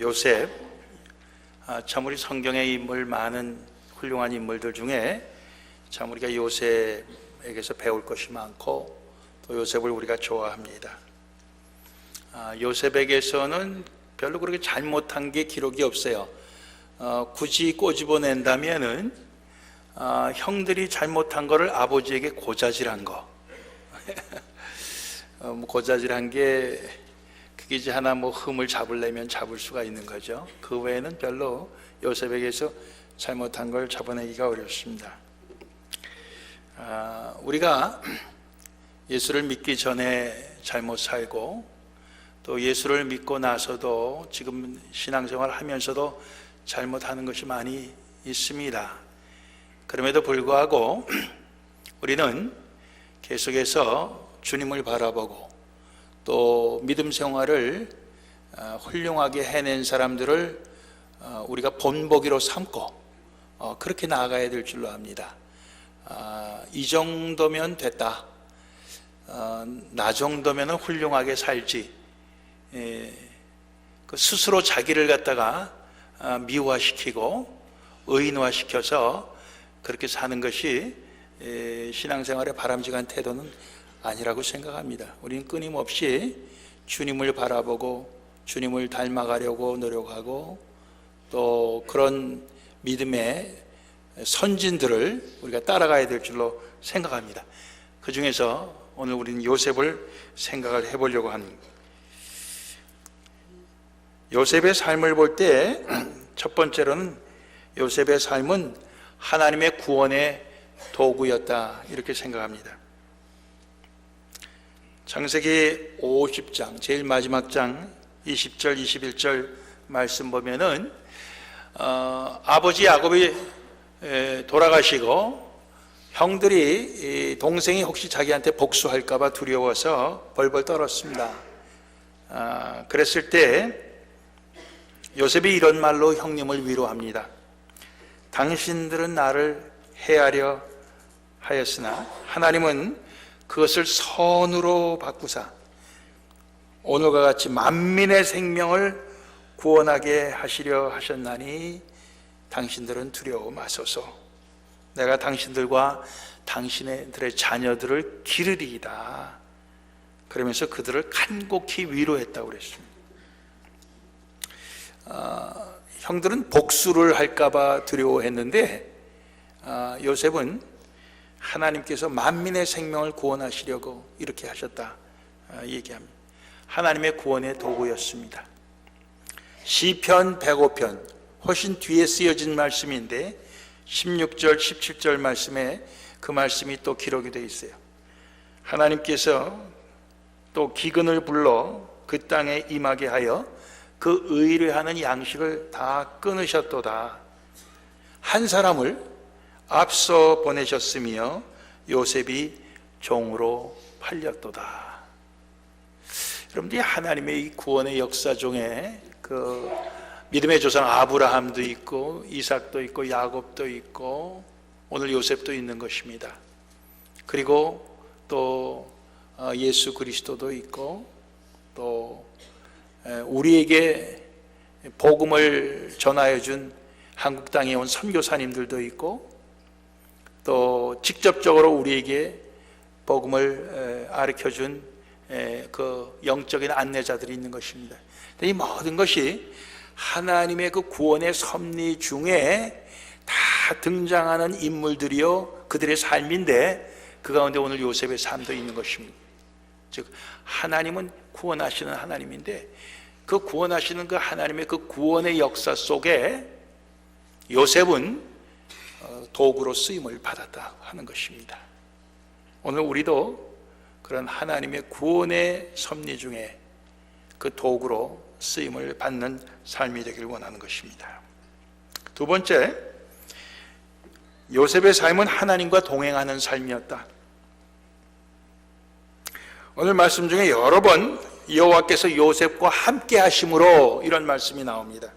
요셉, 참 우리 성경에 인물 많은 훌륭한 인물들 중에 참 우리가 요셉에게서 배울 것이 많고 또 요셉을 우리가 좋아합니다. 요셉에게서는 별로 그렇게 잘못한 게 기록이 없어요. 굳이 꼬집어낸다면은 형들이 잘못한 거를 아버지에게 고자질한 거. 고자질한 게 그게 이제 하나 흠을 잡으려면 잡을 수가 있는 거죠. 그 외에는 별로 요셉에게서 잘못한 걸 잡아내기가 어렵습니다. 우리가 예수를 믿기 전에 잘못 살고 또 예수를 믿고 나서도 지금 신앙생활 하면서도 잘못하는 것이 많이 있습니다. 그럼에도 불구하고 우리는 계속해서 주님을 바라보고 또 믿음 생활을 훌륭하게 해낸 사람들을 우리가 본보기로 삼고 그렇게 나아가야 될 줄로 압니다. 이 정도면 됐다, 나 정도면 훌륭하게 살지, 스스로 자기를 갖다가 미화시키고 의인화시켜서 그렇게 사는 것이 신앙생활의 바람직한 태도는 아니라고 생각합니다. 우리는 끊임없이 주님을 바라보고 주님을 닮아가려고 노력하고 또 그런 믿음의 선진들을 우리가 따라가야 될 줄로 생각합니다. 그 중에서 오늘 우리는 요셉을 생각을 해보려고 합니다. 요셉의 삶을 볼 때 첫 번째로는 요셉의 삶은 하나님의 구원의 도구였다, 이렇게 생각합니다. 창세기 50장 제일 마지막 장 20절 21절 말씀 보면은 아버지 야곱이 돌아가시고 형들이 동생이 혹시 자기한테 복수할까 봐 두려워서 벌벌 떨었습니다. 그랬을 때 요셉이 이런 말로 형님을 위로합니다. 당신들은 나를 해하려 하였으나 하나님은 그것을 선으로 바꾸사 오늘과 같이 만민의 생명을 구원하게 하시려 하셨나니 당신들은 두려워 마소서. 내가 당신들과 당신들의 자녀들을 기르리이다. 그러면서 그들을 간곡히 위로했다고 그랬습니다. 형들은 복수를 할까봐 두려워했는데 요셉은 하나님께서 만민의 생명을 구원하시려고 이렇게 하셨다 얘기합니다. 하나님의 구원의 도구였습니다. 시편 105편 훨씬 뒤에 쓰여진 말씀인데 16절 17절 말씀에 그 말씀이 또 기록이 되어 있어요. 하나님께서 또 기근을 불러 그 땅에 임하게 하여 그 의뢰하는 양식을 다 끊으셨도다. 한 사람을 앞서 보내셨으며 요셉이 종으로 팔렸도다. 여러분들이 하나님의 이 구원의 역사 중에 그 믿음의 조상 아브라함도 있고 이삭도 있고 야곱도 있고 오늘 요셉도 있는 것입니다. 그리고 또 예수 그리스도도 있고 또 우리에게 복음을 전하여 준 한국 땅에 온 선교사님들도 있고 또 직접적으로 우리에게 복음을 가르쳐준 그 영적인 안내자들이 있는 것입니다. 이 모든 것이 하나님의 그 구원의 섭리 중에 다 등장하는 인물들이요 그들의 삶인데 그 가운데 오늘 요셉의 삶도 있는 것입니다. 즉 하나님은 구원하시는 하나님인데 그 구원하시는 그 하나님의 그 구원의 역사 속에 요셉은 도구로 쓰임을 받았다 하는 것입니다. 오늘 우리도 그런 하나님의 구원의 섭리 중에 그 도구로 쓰임을 받는 삶이 되길 원하는 것입니다. 두 번째, 요셉의 삶은 하나님과 동행하는 삶이었다. 오늘 말씀 중에 여러 번 여호와께서 요셉과 함께 하심으로 이런 말씀이 나옵니다.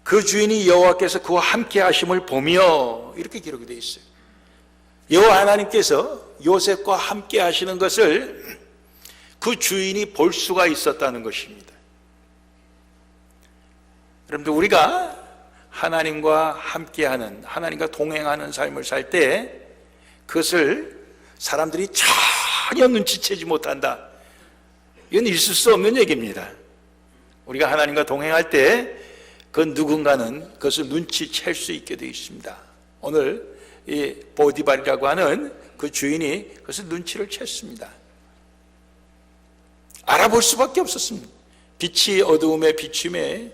그 주인이 여호와께서 그와 함께 하심을 보며 이렇게 기록이 되어 있어요. 여호와 하나님께서 요셉과 함께 하시는 것을 그 주인이 볼 수가 있었다는 것입니다. 여러분들, 우리가 하나님과 함께하는, 하나님과 동행하는 삶을 살 때 그것을 사람들이 전혀 눈치채지 못한다, 이건 있을 수 없는 얘기입니다. 우리가 하나님과 동행할 때 그 누군가는 그것을 눈치챌 수 있게 되어 있습니다. 오늘 이 보디발이라고 하는 그 주인이 그것을 눈치를 챘습니다. 알아볼 수밖에 없었습니다. 빛이 어두움에 비춤에,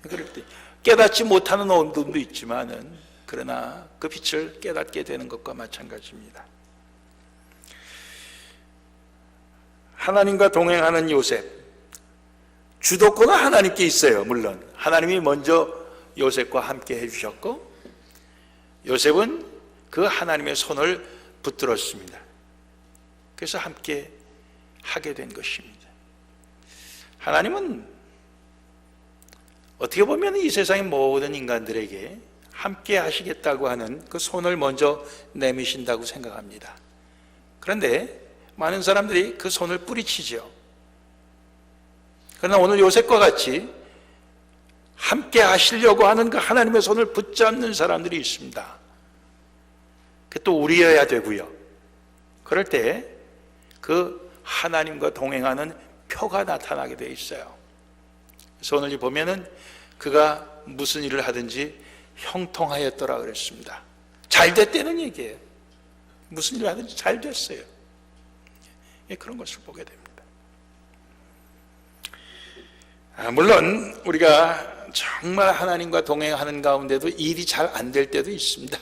그럴 때 깨닫지 못하는 어둠도 있지만은 그러나 그 빛을 깨닫게 되는 것과 마찬가지입니다. 하나님과 동행하는 요셉, 주도권은 하나님께 있어요. 물론 하나님이 먼저 요셉과 함께 해주셨고, 요셉은 그 하나님의 손을 붙들었습니다. 그래서 함께 하게 된 것입니다. 하나님은 어떻게 보면 이 세상의 모든 인간들에게 함께 하시겠다고 하는 그 손을 먼저 내미신다고 생각합니다. 그런데 많은 사람들이 그 손을 뿌리치죠. 그러나 오늘 요셉과 같이 함께 하시려고 하는 그 하나님의 손을 붙잡는 사람들이 있습니다. 그게 또 우리여야 되고요. 그럴 때 그 하나님과 동행하는 표가 나타나게 돼 있어요. 그래서 오늘 보면은 그가 무슨 일을 하든지 형통하였더라 그랬습니다. 잘 됐다는 얘기예요. 무슨 일을 하든지 잘 됐어요. 그런 것을 보게 됩니다. 물론 우리가 정말 하나님과 동행하는 가운데도 일이 잘 안 될 때도 있습니다.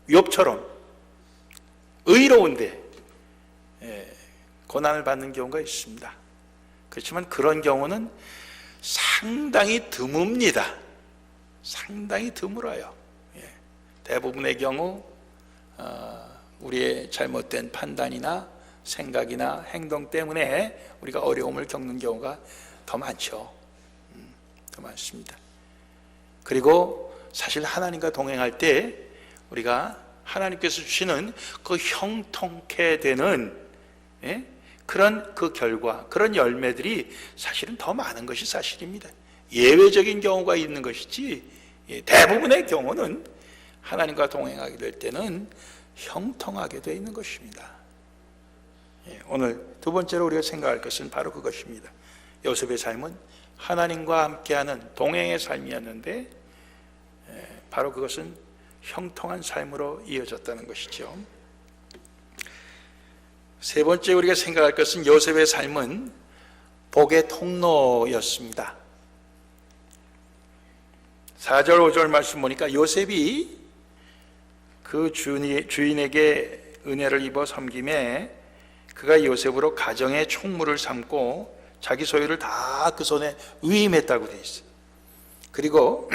욥처럼 의로운데 고난을 받는 경우가 있습니다. 그렇지만 그런 경우는 상당히 드뭅니다. 상당히 드물어요. 대부분의 경우 우리의 잘못된 판단이나 생각이나 행동 때문에 우리가 어려움을 겪는 경우가 더 많죠. 더 많습니다. 그리고 사실 하나님과 동행할 때 우리가 하나님께서 주시는 그 형통케 되는 그런 그 결과, 그런 열매들이 사실은 더 많은 것이 사실입니다. 예외적인 경우가 있는 것이지 대부분의 경우는 하나님과 동행하게 될 때는 형통하게 되어 있는 것입니다. 오늘 두 번째로 우리가 생각할 것은 바로 그것입니다. 요셉의 삶은 하나님과 함께하는 동행의 삶이었는데 바로 그것은 형통한 삶으로 이어졌다는 것이죠. 세 번째 우리가 생각할 것은 요셉의 삶은 복의 통로였습니다. 4절 5절 말씀 보니까 요셉이 그 주인에게 은혜를 입어 섬김에 그가 요셉으로 가정의 총무를 삼고 자기 소유를 다 그 손에 위임했다고 되어 있어요. 그리고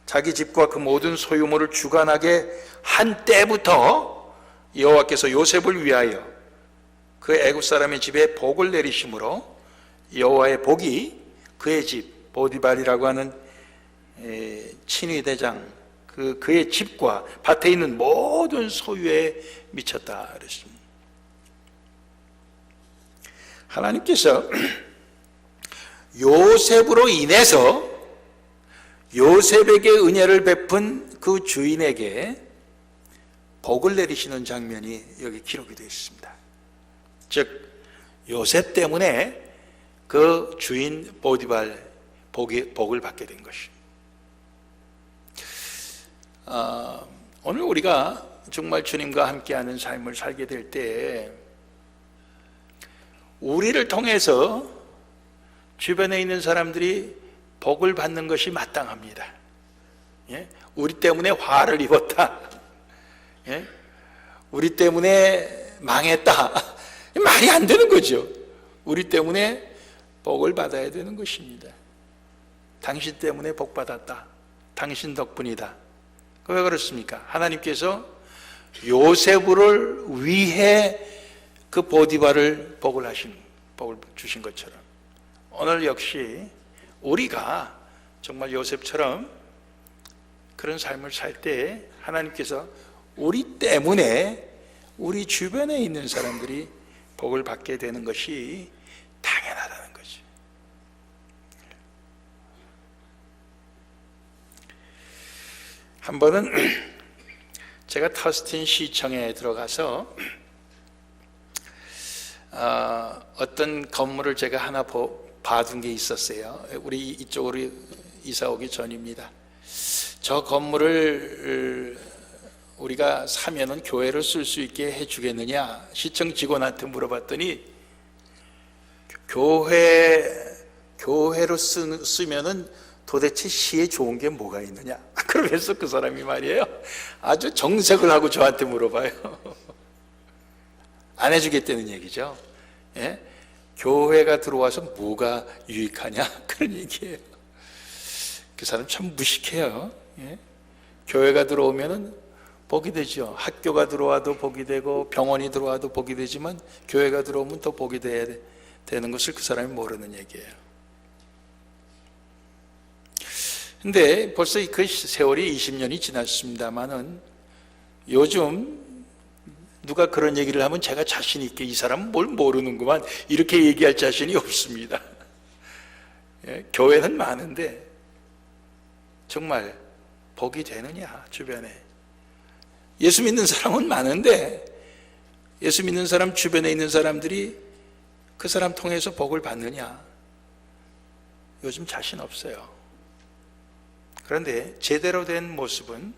자기 집과 그 모든 소유물을 주관하게 한 때부터 여호와께서 요셉을 위하여 그 애굽 사람의 집에 복을 내리심으로 여호와의 복이 그의 집 보디발이라고 하는 친위 대장 그의 집과 밭에 있는 모든 소유에 미쳤다 그랬습니다. 하나님께서 요셉으로 인해서 요셉에게 은혜를 베푼 그 주인에게 복을 내리시는 장면이 여기 기록이 되어 있습니다. 즉 요셉 때문에 그 주인 보디발 복을 받게 된 것입니다. 오늘 우리가 정말 주님과 함께하는 삶을 살게 될 때 우리를 통해서 주변에 있는 사람들이 복을 받는 것이 마땅합니다. 우리 때문에 화를 입었다, 우리 때문에 망했다, 말이 안 되는 거죠. 우리 때문에 복을 받아야 되는 것입니다. 당신 때문에 복 받았다, 당신 덕분이다. 왜 그렇습니까? 하나님께서 요셉을 위해 그 보디발을 복을 주신 것처럼 오늘 역시 우리가 정말 요셉처럼 그런 삶을 살 때 하나님께서 우리 때문에 우리 주변에 있는 사람들이 복을 받게 되는 것이 당연하다는 거죠. 한 번은 제가 터스틴 시청에 들어가서 어떤 건물을 제가 하나 봐둔 게 있었어요. 우리 이쪽으로 이사 오기 전입니다. 저 건물을 우리가 사면은 교회를 쓸 수 있게 해주겠느냐, 시청 직원한테 물어봤더니 교회로 쓰면은 도대체 시에 좋은 게 뭐가 있느냐, 그러면서 그 사람이 말이에요, 아주 정색을 하고 저한테 물어봐요. 안 해주겠다는 얘기죠. 예? 교회가 들어와서 뭐가 유익하냐, 그런 얘기예요. 그 사람 참 무식해요. 예? 교회가 들어오면은 복이 되죠. 학교가 들어와도 복이 되고 병원이 들어와도 복이 되지만 교회가 들어오면 더 복이 되는 것을 그 사람이 모르는 얘기예요. 근데 벌써 그 세월이 20년이 지났습니다만은 요즘 누가 그런 얘기를 하면 제가 자신 있게 이 사람은 뭘 모르는구만 이렇게 얘기할 자신이 없습니다. 예? 교회는 많은데 정말 복이 되느냐, 주변에. 예수 믿는 사람은 많은데 예수 믿는 사람 주변에 있는 사람들이 그 사람 통해서 복을 받느냐, 요즘 자신 없어요. 그런데 제대로 된 모습은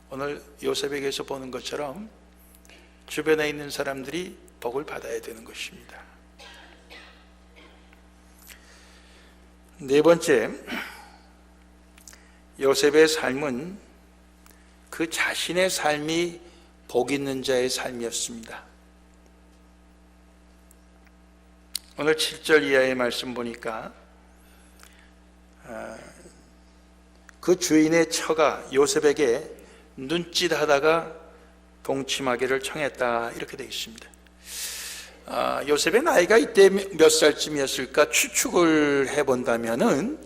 오늘 요셉에게서 보는 것처럼 주변에 있는 사람들이 복을 받아야 되는 것입니다. 네 번째, 요셉의 삶은 그 자신의 삶이 복 있는 자의 삶이었습니다. 오늘 7절 이하의 말씀 보니까 그 주인의 처가 요셉에게 눈짓하다가 동침하기를 청했다, 이렇게 되어 있습니다. 요셉의 나이가 이때 몇 살쯤이었을까 추측을 해본다면은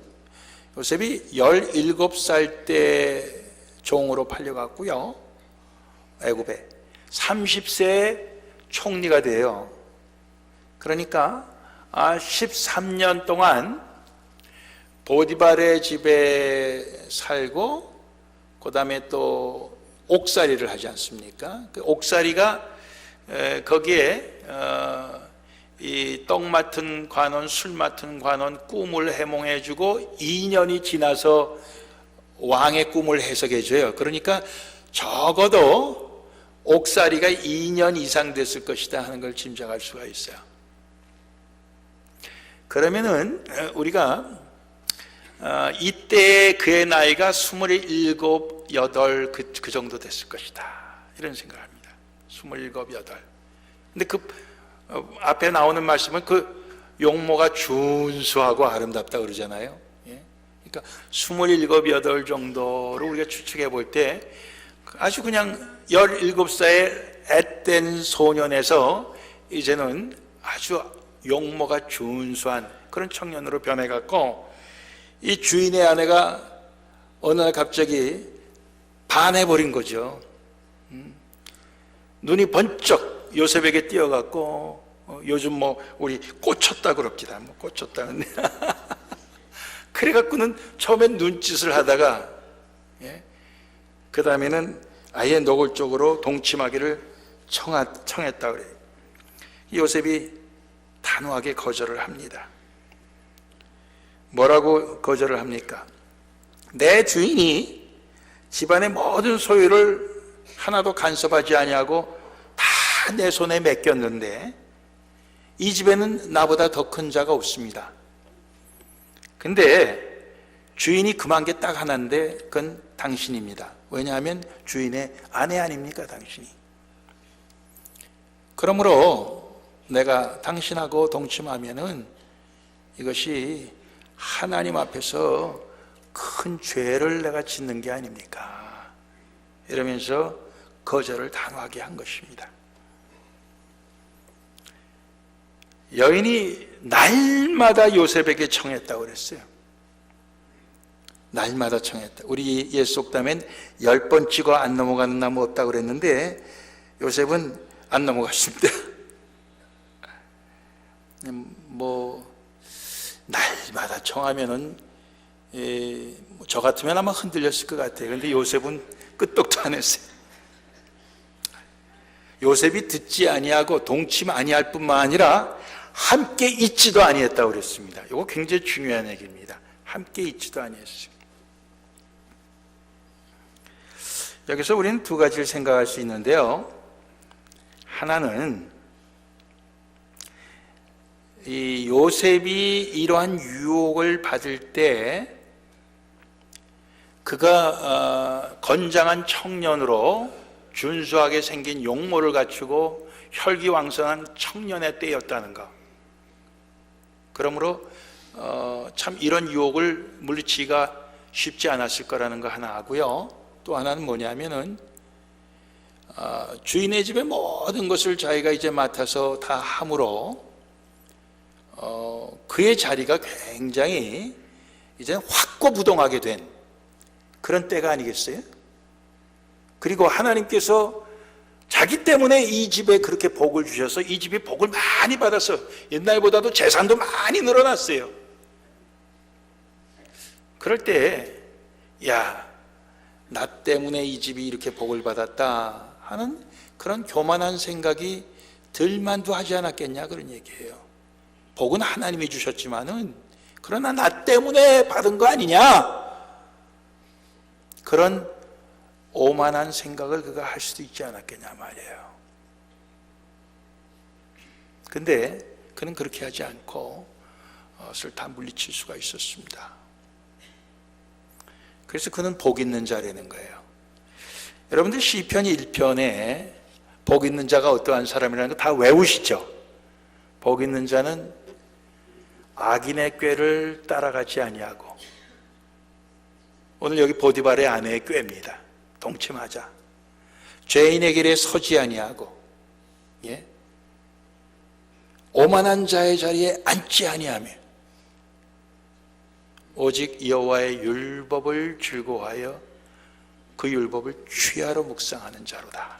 요셉이 17살 때 종으로 팔려갔고요, 애굽에 30세에 총리가 돼요. 그러니까 13년 동안 보디발의 집에 살고 그 다음에 또 옥살이를 하지 않습니까? 그 옥살이가 거기에 이 떡 맡은 관원, 술 맡은 관원 꿈을 해몽해주고 2년이 지나서 왕의 꿈을 해석해줘요. 그러니까 적어도 옥살이가 2년 이상 됐을 것이다 하는 걸 짐작할 수가 있어요. 그러면은 우리가 이때 그의 나이가 27, 8 그 정도 됐을 것이다, 이런 생각을 합니다. 27, 8. 근데 그 앞에 나오는 말씀은 그 용모가 준수하고 아름답다 그러잖아요. 예? 그러니까 27, 8 정도로 우리가 추측해 볼 때 아주 그냥 17살의 앳된 소년에서 이제는 아주 용모가 준수한 그런 청년으로 변해갖고, 이 주인의 아내가 어느 날 갑자기 반해버린 거죠. 눈이 번쩍 요셉에게 띄어갖고, 요즘 뭐 우리 꽂혔다 그럽니다. 뭐 꽂혔다는데 그래갖고는 처음엔 눈짓을 하다가, 예? 그 다음에는 아예 노골적으로 동침하기를 청했다 그래요. 요셉이 단호하게 거절을 합니다. 뭐라고 거절을 합니까? 내 주인이 집안의 모든 소유를 하나도 간섭하지 아니하고 다 내 손에 맡겼는데 이 집에는 나보다 더 큰 자가 없습니다. 근데 주인이 금한 게 딱 하나인데 그건 당신입니다. 왜냐하면 주인의 아내 아닙니까, 당신이. 그러므로 내가 당신하고 동침하면은 이것이 하나님 앞에서 큰 죄를 내가 짓는 게 아닙니까? 이러면서 거절을 단호하게 한 것입니다. 여인이 날마다 요셉에게 청했다고 그랬어요. 날마다 청했다. 우리 옛 속담엔 10번 찍어 안 넘어가는 나무 없다고 그랬는데 요셉은 안 넘어갔습니다. 뭐 날마다 청하면은 저 같으면 아마 흔들렸을 것 같아요. 그런데 요셉은 끄떡도 안 했어요. 요셉이 듣지 아니하고 동침 아니할 뿐만 아니라 함께 있지도 아니했다고 그랬습니다. 이거 굉장히 중요한 얘기입니다. 함께 있지도 아니했어요. 여기서 우리는 두 가지를 생각할 수 있는데요. 하나는 이 요셉이 이러한 유혹을 받을 때 그가 건장한 청년으로 준수하게 생긴 용모를 갖추고 혈기왕성한 청년의 때였다는 것. 그러므로 참 이런 유혹을 물리치기가 쉽지 않았을 거라는 거 하나 하고요. 또 하나는 뭐냐면은 주인의 집의 모든 것을 자기가 이제 맡아서 다 함으로 그의 자리가 굉장히 이제 확고부동하게 된 그런 때가 아니겠어요? 그리고 하나님께서 자기 때문에 이 집에 그렇게 복을 주셔서 이 집이 복을 많이 받아서 옛날보다도 재산도 많이 늘어났어요. 그럴 때 야, 나 때문에 이 집이 이렇게 복을 받았다 하는 그런 교만한 생각이 들만도 하지 않았겠냐 그런 얘기예요. 복은 하나님이 주셨지만은 그러나 나 때문에 받은 거 아니냐, 그런 오만한 생각을 그가 할 수도 있지 않았겠냐 말이에요. 근데 그는 그렇게 하지 않고 그것을 다 물리칠 수가 있었습니다. 그래서 그는 복 있는 자라는 거예요. 여러분들 시편 1편에 복 있는 자가 어떠한 사람이라는 거 다 외우시죠? 복 있는 자는 악인의 꾀를 따라가지 아니하고, 오늘 여기 보디발의 아내의 꾀입니다. 동침하자. 죄인의 길에 서지 아니하고, 예? 오만한 자의 자리에 앉지 아니하며 오직 여호와의 율법을 즐거워하여 그 율법을 취하러 묵상하는 자로다.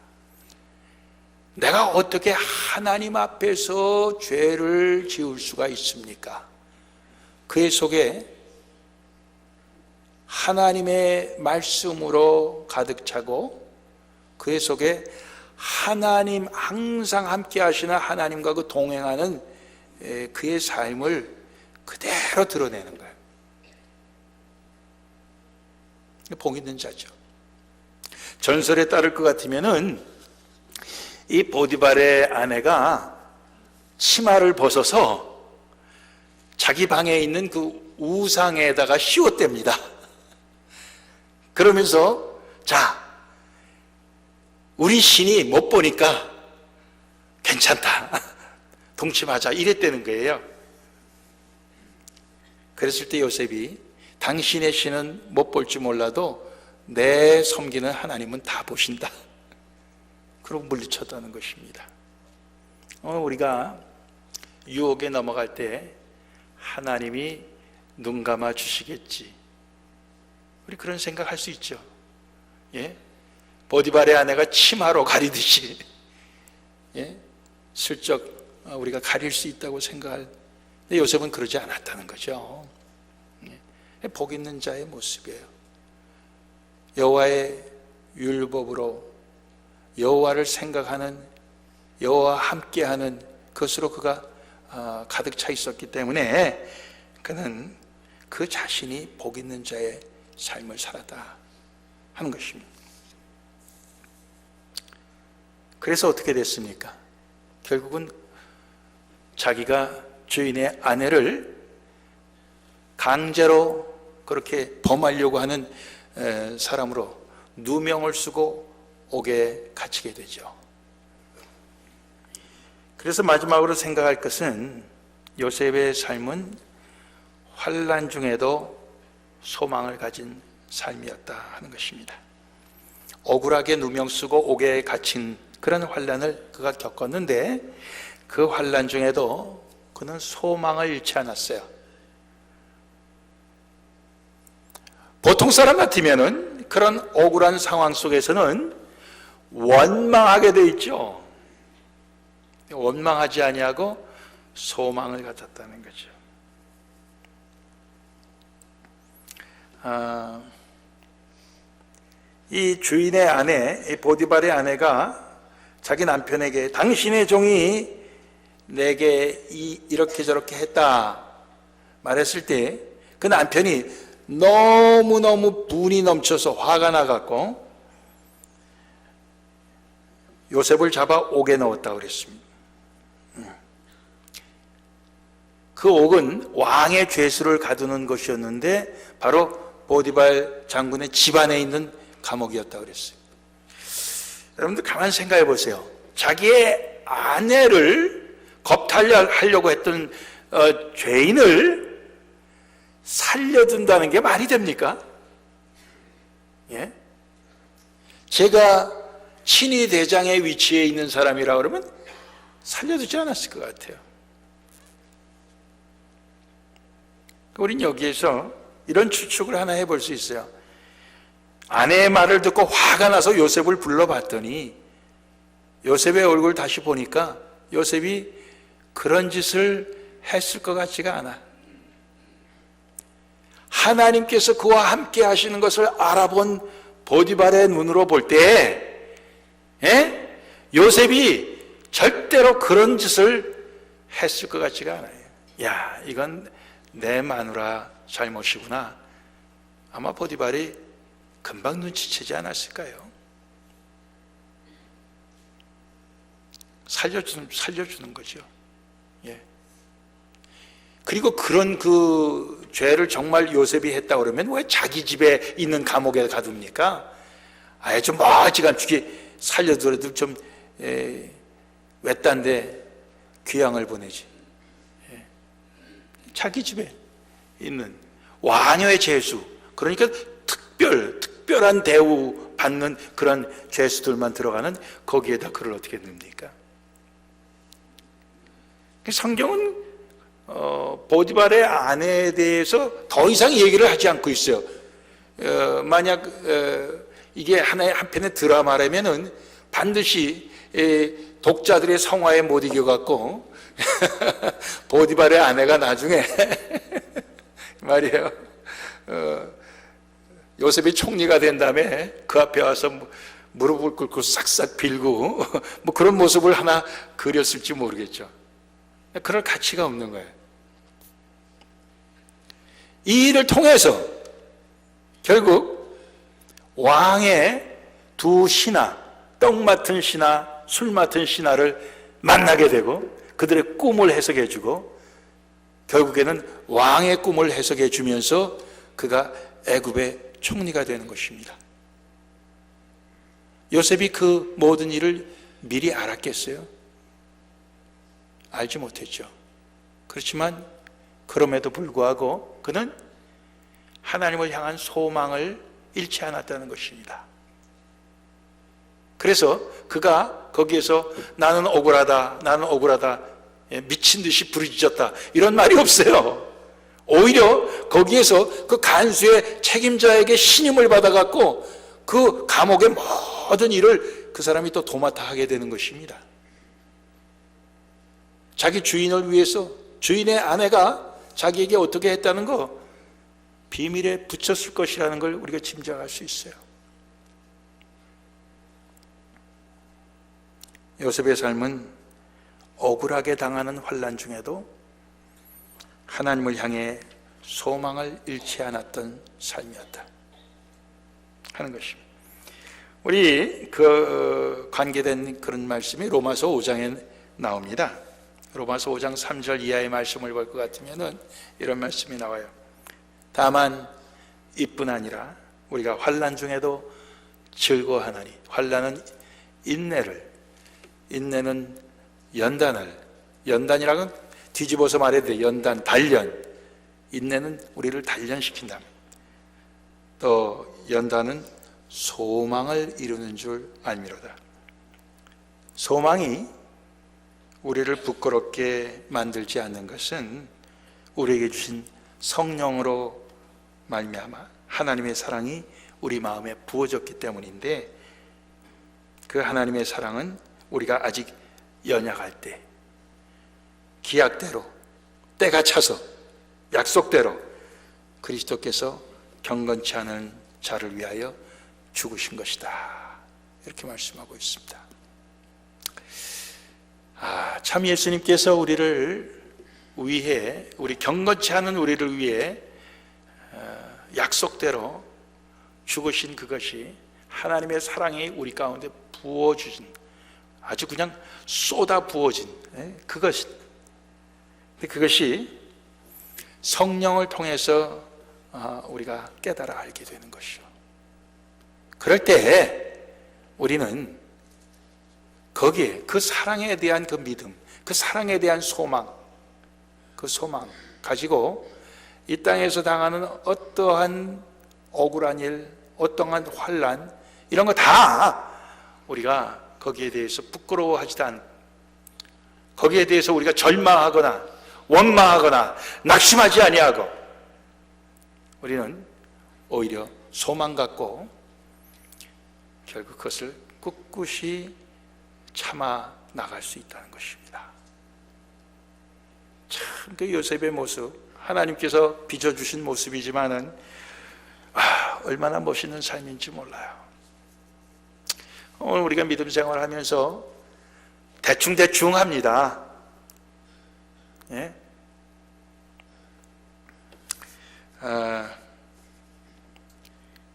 내가 어떻게 하나님 앞에서 죄를 지을 수가 있습니까? 그의 속에 하나님의 말씀으로 가득 차고 그의 속에 하나님, 항상 함께 하시는 하나님과 그 동행하는 그의 삶을 그대로 드러내는 거예요. 복 있는 자죠. 전설에 따를 것 같으면은 이 보디발의 아내가 치마를 벗어서 자기 방에 있는 그 우상에다가 씌웠답니다. 그러면서 자, 우리 신이 못 보니까 괜찮다, 동침하자 이랬다는 거예요. 그랬을 때 요셉이 당신의 신은 못 볼지 몰라도 내 섬기는 하나님은 다 보신다, 그러고 물리쳤다는 것입니다. 우리가 유혹에 넘어갈 때 하나님이 눈 감아 주시겠지, 우리 그런 생각할 수 있죠. 예? 보디발의 아내가 치마로 가리듯이, 예? 슬쩍 우리가 가릴 수 있다고 생각할. 근데 요셉은 그러지 않았다는 거죠. 예? 복 있는 자의 모습이에요. 여호와의 율법으로 여호와를 생각하는, 여호와와 함께하는 것으로 그가 가득 차 있었기 때문에 그는 그 자신이 복 있는 자의 삶을 살았다 하는 것입니다. 그래서 어떻게 됐습니까? 결국은 자기가 주인의 아내를 강제로 그렇게 범하려고 하는 사람으로 누명을 쓰고 옥에 갇히게 되죠. 그래서 마지막으로 생각할 것은 요셉의 삶은 환난 중에도 소망을 가진 삶이었다 하는 것입니다. 억울하게 누명 쓰고 옥에 갇힌 그런 환난을 그가 겪었는데 그 환난 중에도 그는 소망을 잃지 않았어요. 보통 사람 같으면은 그런 억울한 상황 속에서는 원망하게 돼 있죠. 원망하지 아니하고 소망을 가졌다는 거죠. 이 주인의 아내, 이 보디발의 아내가 자기 남편에게 당신의 종이 내게 이렇게 저렇게 했다 말했을 때 그 남편이 너무너무 분이 넘쳐서 화가 나갖고 요셉을 잡아 옥에 넣었다고 그랬습니다. 그 옥은 왕의 죄수를 가두는 것이었는데 바로 보디발 장군의 집안에 있는 감옥이었다고 그랬어요. 여러분들 가만히 생각해 보세요. 자기의 아내를 겁탈하려고 했던 죄인을 살려둔다는 게 말이 됩니까? 예? 제가 친위 대장의 위치에 있는 사람이라 그러면 살려두지 않았을 것 같아요. 우린 여기에서 이런 추측을 하나 해볼 수 있어요. 아내의 말을 듣고 화가 나서 요셉을 불러봤더니 요셉의 얼굴 다시 보니까 요셉이 그런 짓을 했을 것 같지가 않아. 하나님께서 그와 함께 하시는 것을 알아본 보디발의 눈으로 볼 때 요셉이 절대로 그런 짓을 했을 것 같지가 않아요. 야, 이건 내 마누라 잘못이구나. 아마 보디발이 금방 눈치채지 않았을까요? 살려주는 거죠. 예. 그리고 그런 그 죄를 정말 요셉이 했다 그러면 왜 자기 집에 있는 감옥에 가둡니까? 아예 좀 멀찌감 죽이 살려두어도 좀 외딴데 귀양을 보내지. 예. 자기 집에 있는 왕의 죄수, 그러니까 특별한 대우 받는 그런 죄수들만 들어가는 거기에다 그를 어떻게 넣습니까? 성경은 보디발의 아내에 대해서 더 이상 얘기를 하지 않고 있어요. 만약 이게 한 편의 드라마라면은 반드시 독자들의 성화에 못 이겨갖고 보디발의 아내가 나중에 말이에요. 요셉이 총리가 된 다음에 그 앞에 와서 무릎을 꿇고 싹싹 빌고 뭐 그런 모습을 하나 그렸을지 모르겠죠. 그럴 가치가 없는 거예요. 이 일을 통해서 결국 왕의 두 신하, 떡 맡은 신하, 술 맡은 신하를 만나게 되고 그들의 꿈을 해석해 주고 결국에는 왕의 꿈을 해석해 주면서 그가 애굽의 총리가 되는 것입니다. 요셉이 그 모든 일을 미리 알았겠어요? 알지 못했죠. 그렇지만 그럼에도 불구하고 그는 하나님을 향한 소망을 잃지 않았다는 것입니다. 그래서 그가 거기에서 나는 억울하다, 미친 듯이 부르짖었다 이런 말이 없어요. 오히려 거기에서 그 간수의 책임자에게 신임을 받아갖고 그 감옥의 모든 일을 그 사람이 또 도맡아 하게 되는 것입니다. 자기 주인을 위해서 주인의 아내가 자기에게 어떻게 했다는 거 비밀에 붙였을 것이라는 걸 우리가 짐작할 수 있어요. 요셉의 삶은 억울하게 당하는 환난 중에도 하나님을 향해 소망을 잃지 않았던 삶이었다 하는 것입니다. 우리 그 관계된 그런 말씀이 로마서 5장에 나옵니다. 로마서 5장 3절 이하의 말씀을 볼 것 같으면 이런 말씀이 나와요. 다만 이뿐 아니라 우리가 환난 중에도 즐거워하나니, 환난은 인내는 연단이라고 뒤집어서 말해도 돼. 연단, 단련. 인내는 우리를 단련시킨다. 또 연단은 소망을 이루는 줄 알미로다. 소망이 우리를 부끄럽게 만들지 않는 것은 우리에게 주신 성령으로 말미암아 하나님의 사랑이 우리 마음에 부어졌기 때문인데, 그 하나님의 사랑은 우리가 아직 연약할 때 기약대로 때가 차서 약속대로 그리스도께서 경건치 않은 자를 위하여 죽으신 것이다. 이렇게 말씀하고 있습니다. 참 예수님께서 우리를 위해, 우리 경건치 않은 우리를 위해 약속대로 죽으신 그것이 하나님의 사랑이 우리 가운데 부어주신, 아주 그냥 쏟아 부어진 그것이 성령을 통해서 우리가 깨달아 알게 되는 것이요. 그럴 때 우리는 거기에 그 사랑에 대한 그 믿음, 그 사랑에 대한 소망, 그 소망 가지고 이 땅에서 당하는 어떠한 억울한 일, 어떠한 환난, 이런 거 다 우리가 거기에 대해서 부끄러워하지도 않고, 거기에 대해서 우리가 절망하거나 원망하거나 낙심하지 아니하고, 우리는 오히려 소망 갖고 결국 그것을 꿋꿋이 참아 나갈 수 있다는 것입니다. 참 그 요셉의 모습, 하나님께서 빚어주신 모습이지만은 얼마나 멋있는 삶인지 몰라요. 오늘 우리가 믿음 생활하면서 대충 합니다. 예?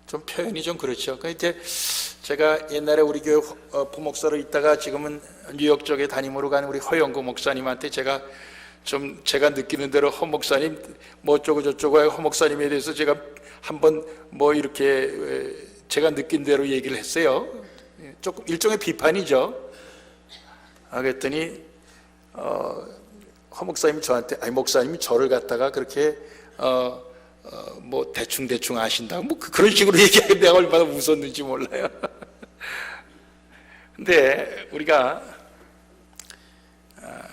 좀 표현이 좀 그렇죠. 이제 제가 옛날에 우리 교회 부목사로 있다가 지금은 뉴욕 쪽에 담임으로 가는 우리 허영구 목사님한테 제가 느끼는 대로 허 목사님 뭐 어쩌고 저쩌고 허 목사님에 대해서 제가 한번 뭐 이렇게 제가 느낀 대로 얘기를 했어요. 조금 일종의 비판이죠. 그랬더니 허 목사님이 저한테, 아니 목사님이 저를 갖다가 그렇게 뭐 대충 아신다 뭐 그런 식으로 얘기하는데 내가 얼마나 웃었는지 몰라요. 근데 우리가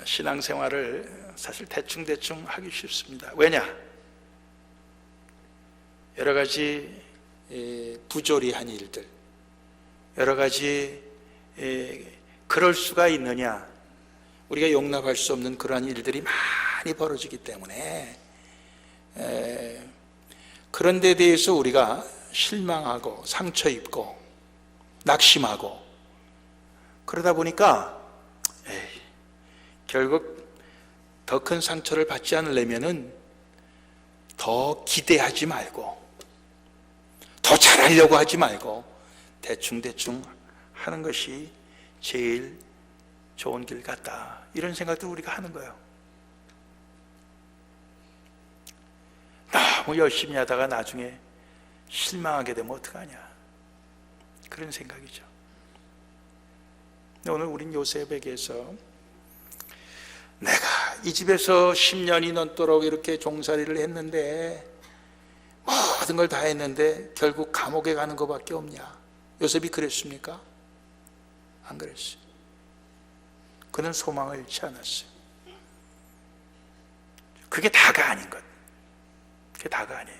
신앙생활을 사실 대충 하기 쉽습니다. 왜냐? 여러 가지 부조리한 일들, 여러 가지 그럴 수가 있느냐, 우리가 용납할 수 없는 그러한 일들이 많이 벌어지기 때문에 그런 데 대해서 우리가 실망하고 상처 입고 낙심하고 그러다 보니까 결국 더 큰 상처를 받지 않으려면은 더 기대하지 말고 더 잘하려고 하지 말고 대충 하는 것이 제일 좋은 길 같다, 이런 생각도 우리가 하는 거예요. 너무 열심히 하다가 나중에 실망하게 되면 어떡하냐, 그런 생각이죠. 오늘 우린 요셉에게서 내가 이 집에서 10년이 넘도록 이렇게 종살이를 했는데 모든 걸 다 했는데 결국 감옥에 가는 것밖에 없냐, 요셉이 그랬습니까? 안 그랬어요. 그는 소망을 잃지 않았어요. 그게 다가 아닌 것, 그게 다가 아니에요.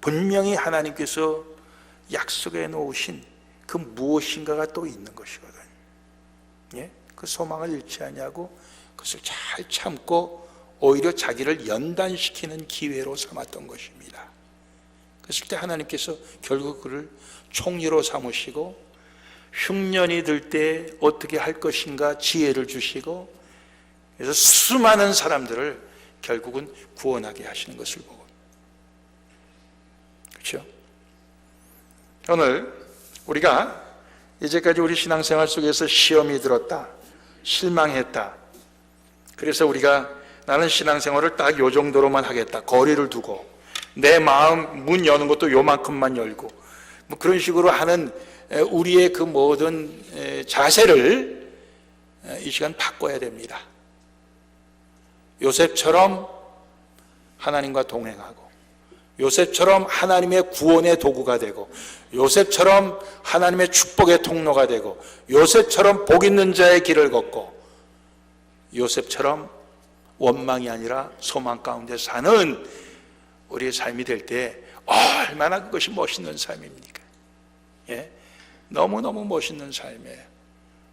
분명히 하나님께서 약속해 놓으신 그 무엇인가가 또 있는 것이거든. 예? 그 소망을 잃지 않냐고 그것을 잘 참고 오히려 자기를 연단시키는 기회로 삼았던 것입니다. 그랬을 때 하나님께서 결국 그를 총리로 삼으시고 흉년이 들 때 어떻게 할 것인가 지혜를 주시고, 그래서 수많은 사람들을 결국은 구원하게 하시는 것을 보고, 그렇죠? 오늘 우리가 이제까지 우리 신앙생활 속에서 시험이 들었다, 실망했다, 그래서 우리가 나는 신앙생활을 딱 요 정도로만 하겠다, 거리를 두고 내 마음 문 여는 것도 요만큼만 열고 뭐 그런 식으로 하는 우리의 그 모든 자세를 이 시간 바꿔야 됩니다. 요셉처럼 하나님과 동행하고, 요셉처럼 하나님의 구원의 도구가 되고, 요셉처럼 하나님의 축복의 통로가 되고, 요셉처럼 복 있는 자의 길을 걷고, 요셉처럼 원망이 아니라 소망 가운데 사는 우리의 삶이 될 때 얼마나 그것이 멋있는 삶입니까? 예? 너무너무 멋있는 삶이에요.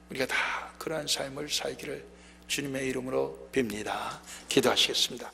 우리가 다 그러한 삶을 살기를 주님의 이름으로 빕니다. 기도하시겠습니다.